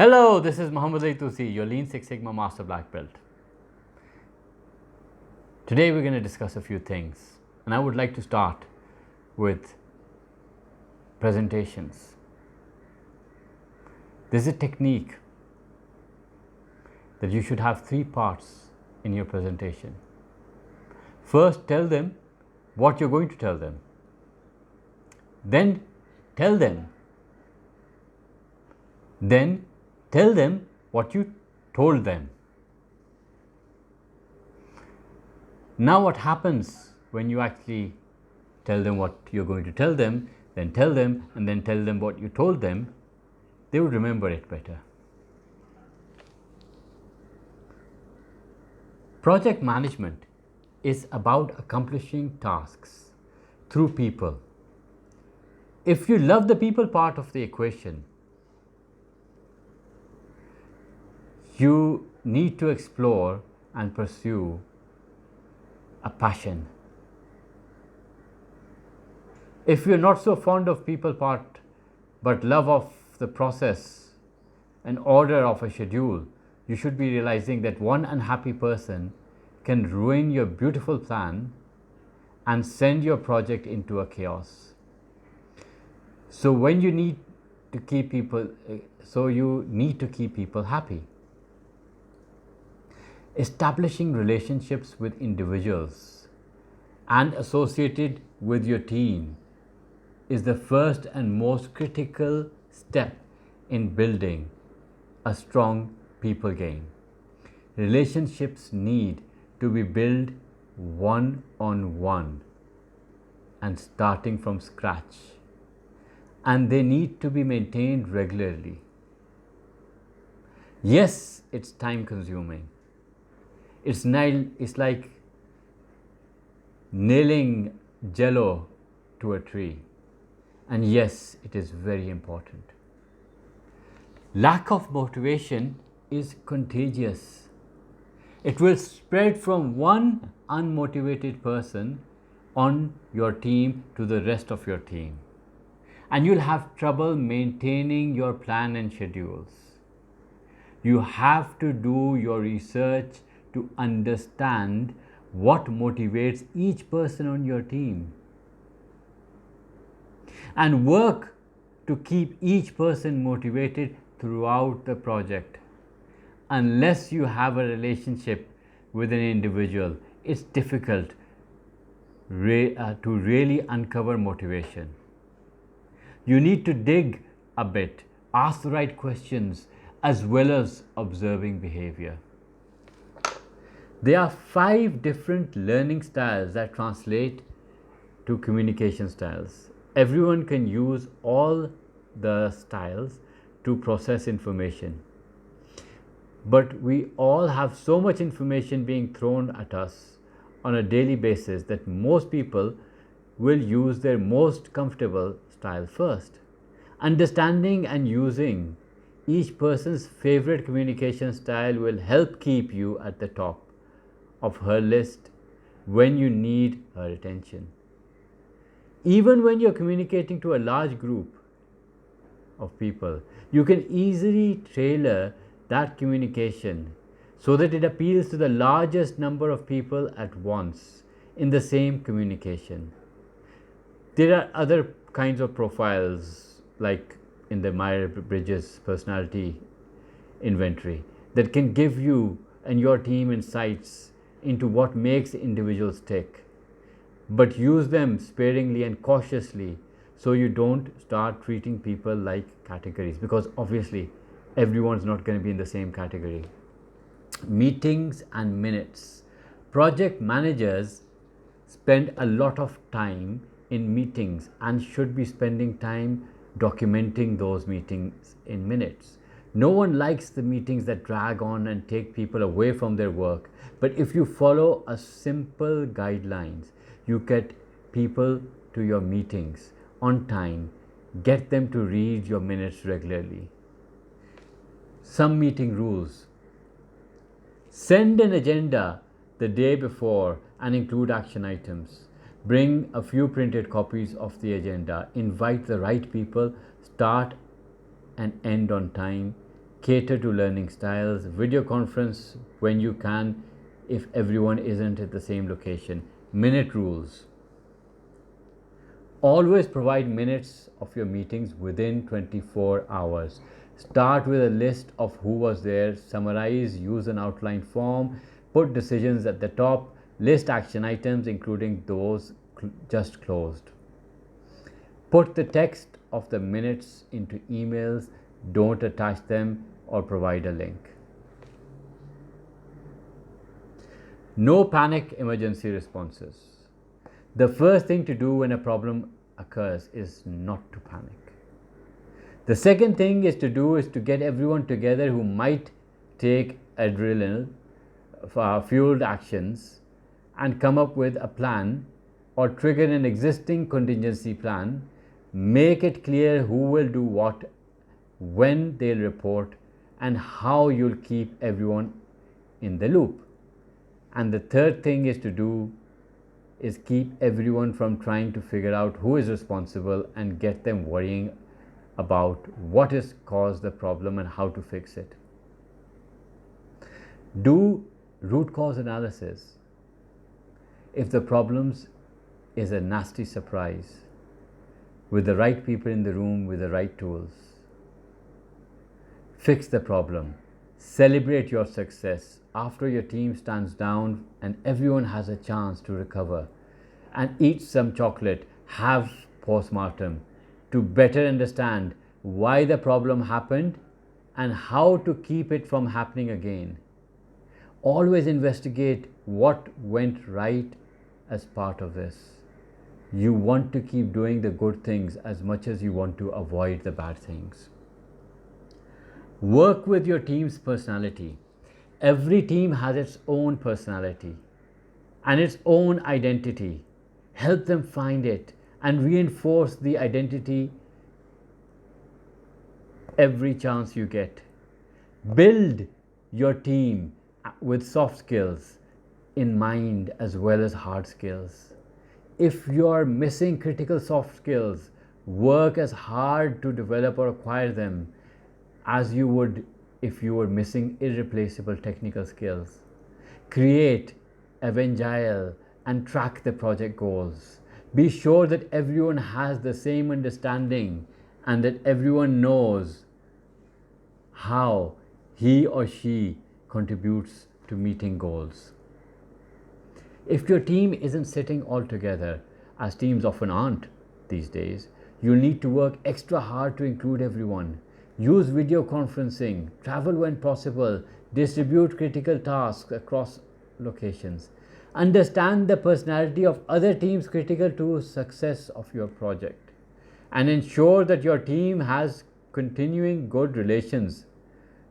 Hello, this is Mohammad Toosy, your Lean Six Sigma Master Black Belt. Today we're going to discuss a few things, and I would like to start with presentations. There's a technique that you should have three parts in your presentation. First, tell them what you're going to tell them. Then, tell them. Then, tell them what you told them. Now, what happens when you actually tell them what you're going to tell them, then tell them, and then tell them what you told them? They would remember it better. Project management is about accomplishing tasks through people. If you love the people part of the equation, you need to explore and pursue a passion. If you're not so fond of people part but love of the process and order of a schedule, you should be realizing that one unhappy person can ruin your beautiful plan and send your project into a chaos. So you need to keep people happy. Establishing relationships with individuals and associated with your team is the first and most critical step in building a strong people game. Relationships need to be built one-on-one and starting from scratch, and they need to be maintained regularly. Yes, it's time consuming. It's like nailing jello to a tree. And yes, it is very important. Lack of motivation is contagious. It will spread from one unmotivated person on your team to the rest of your team. And you'll have trouble maintaining your plan and schedules. You have to do your research to understand what motivates each person on your team and work to keep each person motivated throughout the project. Unless you have a relationship with an individual, it's difficult to really uncover motivation. You need to dig a bit, ask the right questions, as well as observing behavior. There are 5 different learning styles that translate to communication styles. Everyone can use all the styles to process information. But we all have so much information being thrown at us on a daily basis that most people will use their most comfortable style first. Understanding and using each person's favorite communication style will help keep you at the top of her list when you need her attention. Even when you're communicating to a large group of people, you can easily tailor that communication so that it appeals to the largest number of people at once in the same communication. There are other kinds of profiles, like in the Myers-Briggs personality inventory, that can give you and your team insights into what makes individuals tick, but use them sparingly and cautiously so you don't start treating people like categories, because obviously everyone's not going to be in the same category. Meetings and minutes. Project managers spend a lot of time in meetings and should be spending time documenting those meetings in minutes. No one likes the meetings that drag on and take people away from their work. But if you follow a simple guidelines, you get people to your meetings on time, get them to read your minutes regularly. Some meeting rules. Send an agenda the day before and include action items. Bring a few printed copies of the agenda. Invite the right people. Start and end on time. Cater to learning styles. Video conference when you can if everyone isn't at the same location. Minute rules. Always provide minutes of your meetings within 24 hours. Start with a list of who was there, summarize, use an outline form, put decisions at the top, list action items including those just closed. Put the text of the minutes into emails, don't attach them or provide a link. No panic emergency responses. The first thing to do when a problem occurs is not to panic. The second thing is to get everyone together who might take adrenaline fueled actions and come up with a plan or trigger an existing contingency plan. Make it clear who will do what, when they'll report, and how you'll keep everyone in the loop. And the third thing is keep everyone from trying to figure out who is responsible and get them worrying about what has caused the problem and how to fix it. Do root cause analysis. If the problems is a nasty surprise, with the right people in the room with the right tools, fix the problem. Celebrate your success after your team stands down and everyone has a chance to recover, and eat some chocolate. Have postmortem to better understand why the problem happened and how to keep it from happening again. Always investigate what went right as part of this. You want to keep doing the good things as much as you want to avoid the bad things. Work with your team's personality. Every team has its own personality and its own identity. Help them find it and reinforce the identity every chance you get. Build your team with soft skills in mind as well as hard skills. If you are missing critical soft skills, work as hard to develop or acquire them as you would if you were missing irreplaceable technical skills. Create, evangelize, and track the project goals. Be sure that everyone has the same understanding and that everyone knows how he or she contributes to meeting goals. If your team isn't sitting all together, as teams often aren't these days, you'll need to work extra hard to include everyone. Use video conferencing, travel when possible, distribute critical tasks across locations. Understand the personality of other teams critical to success of your project, and ensure that your team has continuing good relations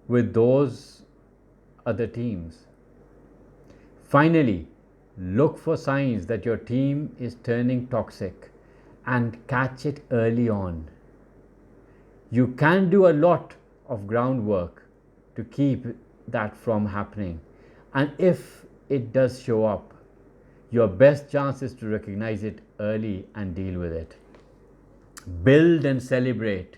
with those other teams. Finally, look for signs that your team is turning toxic and catch it early on. You can do a lot of groundwork to keep that from happening, and if it does show up, your best chance is to recognize it early and deal with it. Build and celebrate.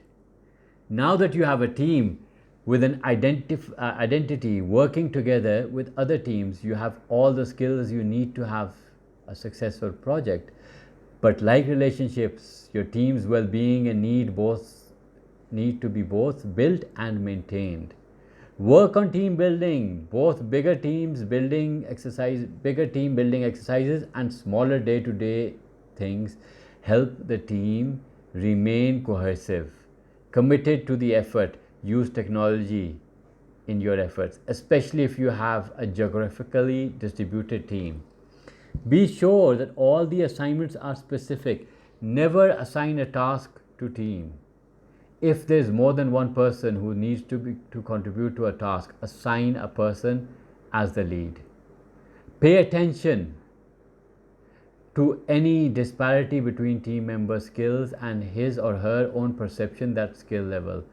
Now that you have a team with an identity working together with other teams, you have all the skills you need to have a successful project. But like relationships, your team's well-being and need to be both built and maintained. Work on team building, both bigger team building exercises and smaller day-to-day things help the team remain cohesive, committed to the effort. Use technology in your efforts, especially if you have a geographically distributed team. Be sure that all the assignments are specific. Never assign a task to team. If there's more than one person who needs to contribute to a task, assign a person as the lead. Pay attention to any disparity between team member skills and his or her own perception that skill level.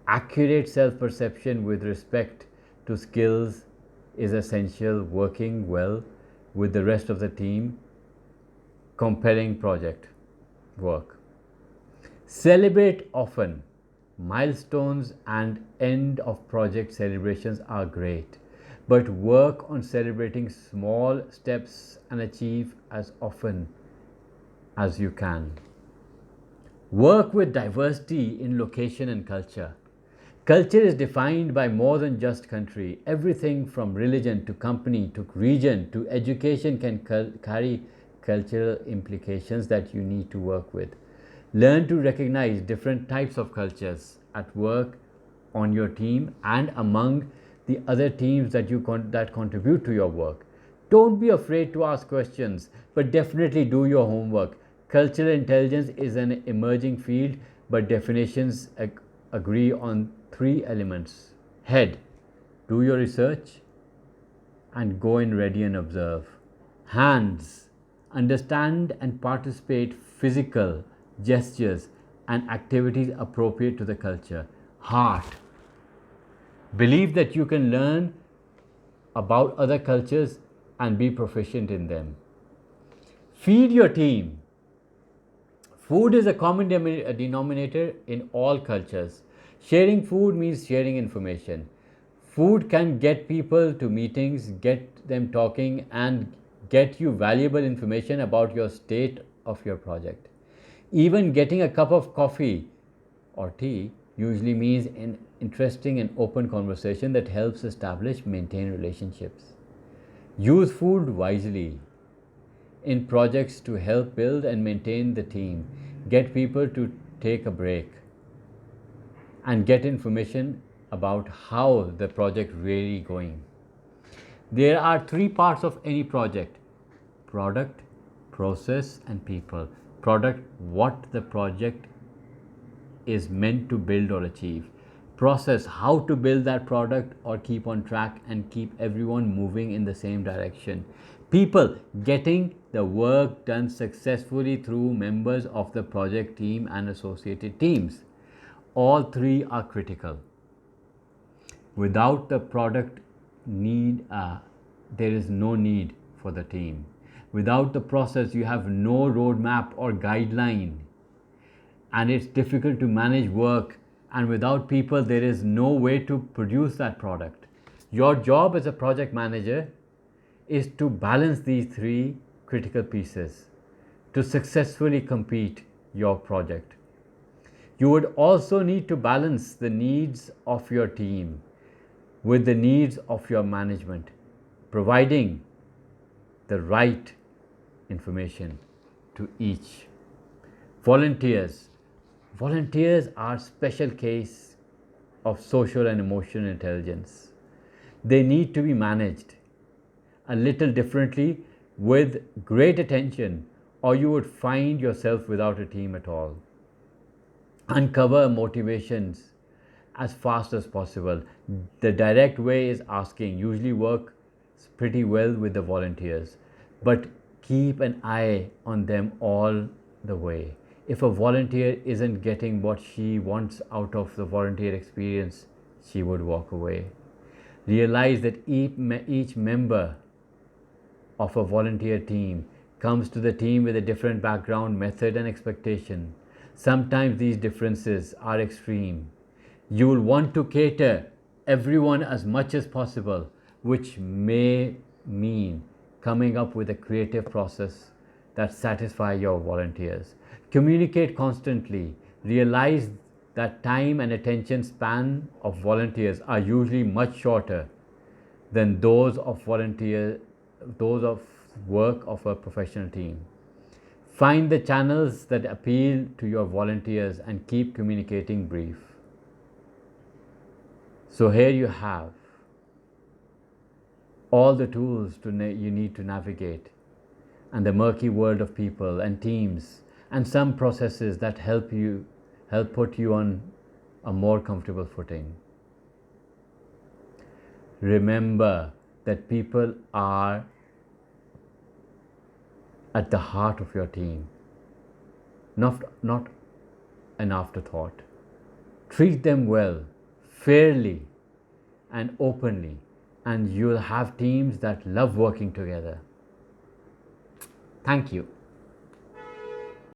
Accurate self-perception with respect to skills is essential. Working well with the rest of the team, compelling project work. Celebrate often Milestones and end of project celebrations are great, but work on celebrating small steps and achieve as often as you can. Work with diversity in location and culture. Culture is defined by more than just country. Everything from religion to company to region to education can carry cultural implications that you need to work with. Learn to recognize different types of cultures at work, on your team, and among the other teams that contribute to your work. Don't be afraid to ask questions, but definitely do your homework. Cultural intelligence is an emerging field, but definitions agree on three elements. Head, do your research and go in ready and observe. Hands, understand and participate physical gestures and activities appropriate to the culture. Heart, believe that you can learn about other cultures and be proficient in them. Feed your team. Food is a common denominator in all cultures. Sharing food means sharing information. Food can get people to meetings, get them talking, and get you valuable information about your state of your project. Even getting a cup of coffee or tea usually means an interesting and open conversation that helps maintain relationships. Use food wisely in projects to help build and maintain the team. Get people to take a break and get information about how the project really going. There are three parts of any project: product, process, and people. Product, what the project is meant to build or achieve. Process, how to build that product or keep on track and keep everyone moving in the same direction. People, getting the work done successfully through members of the project team and associated teams. All three are critical. Without the product there is no need for the team. Without the process, you have no roadmap or guideline, and it's difficult to manage work. And without people, there is no way to produce that product. Your job as a project manager is to balance these three critical pieces to successfully complete your project. You would also need to balance the needs of your team with the needs of your management, providing the right information to each. Volunteers. Volunteers are special case of social and emotional intelligence. They need to be managed a little differently with great attention, or you would find yourself without a team at all. Uncover motivations as fast as possible. The direct way is asking, usually works pretty well with the volunteers, but keep an eye on them all the way. If a volunteer isn't getting what she wants out of the volunteer experience, she would walk away. Realize that each member of a volunteer team comes to the team with a different background, method, and expectation. Sometimes these differences are extreme. You will want to cater everyone as much as possible, which may mean coming up with a creative process that satisfies your volunteers. Communicate constantly. Realize that time and attention span of volunteers are usually much shorter than those of work of a professional team. Find the channels that appeal to your volunteers and keep communicating brief. So here you have all the tools you need to navigate and the murky world of people and teams, and some processes that help put you on a more comfortable footing. Remember that people are at the heart of your team, not an afterthought. Treat them well, fairly, and openly, and you'll have teams that love working together. Thank you.